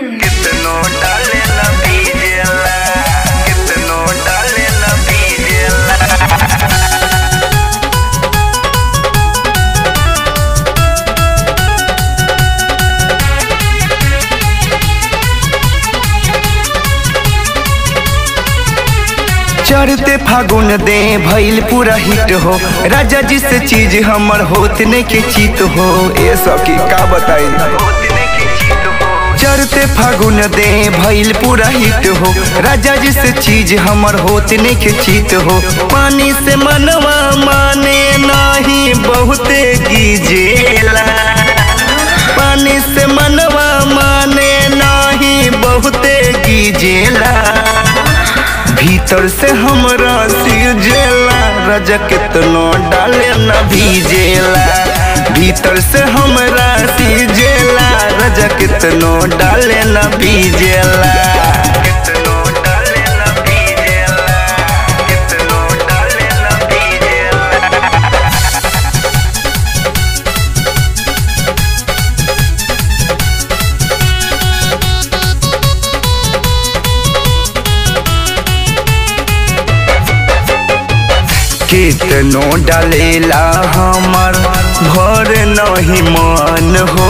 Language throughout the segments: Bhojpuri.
कितनो डाले न भीजेला, कितनो डाले न भीजेला। चढ़ते फागुन दे भइल पूरा हिट हो, राजा जी से चीज हमर होत ने के चित हो। ए सखी का बताई, चढ़ते फागुन दे भइल पूरा हिट हो, राजा जी से चीज हमर होत ने के चित हो। पानी से मनवा माने नाही बहुते गीजेला, पानी से मनवा माने नाही बहुते गीजेला। भीतर से हमरा सिजेला, राजा कितनो डाले न भीजेला। भीतर से हमरा सिजेला, राजा कितनो डाले न भीजेला। कितनो डाले न भीजेला, कितनो डाले न भीजेला। कितनो डालेला हमर भर नहीं मन हो,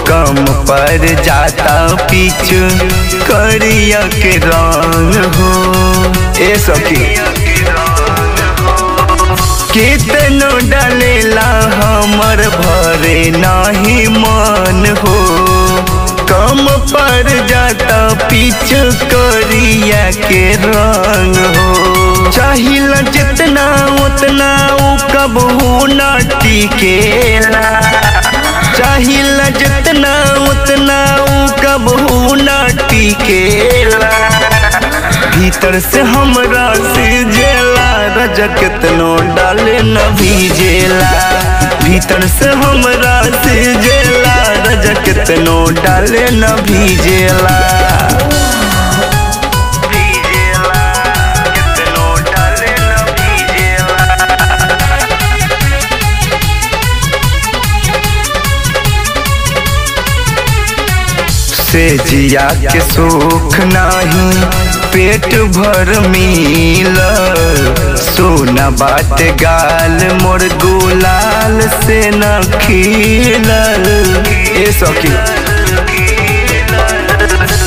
कम पर जाता पीछ करिया के रंग हो। ए सखी कितनो डालेला हमर भरे नहीं मन हो, कम पर जाता पीछ करिया के रंग हो। चाहिला जितना उतना उ कबहू न टिकेला, चाहिला जितना उतना उ कबहू न टिकेला। भीतर से हमरा सिजेला, राजा कितनो डाले न भीजेला। भीतर से हमरा सिजेला, राजा कितनो डाले न भीजेला। से जिया के सुख नाही पेट भर मिल, सोना बाट गाल मोर गुलाल से न खिलल। ए सखी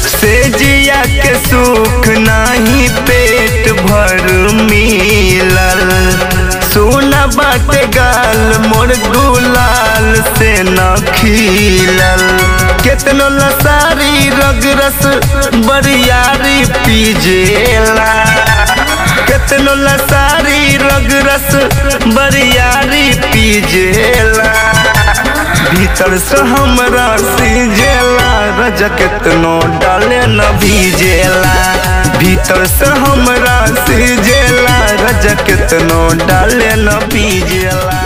से जिया के सुख नाही पेट भर मिलल, सोना बाट गाल मोर गुलाल से न खिलल। कितनो लसारी रग रस बरियारी पीजेला, कितनो लसारी रग रस बरियारी पीजेला। भीतर से हमरा सिजेला, राजा कितनो डाले न भीजेला। भीतर से हमरा सिजेला, राजा कितनो डाले न भीजेला।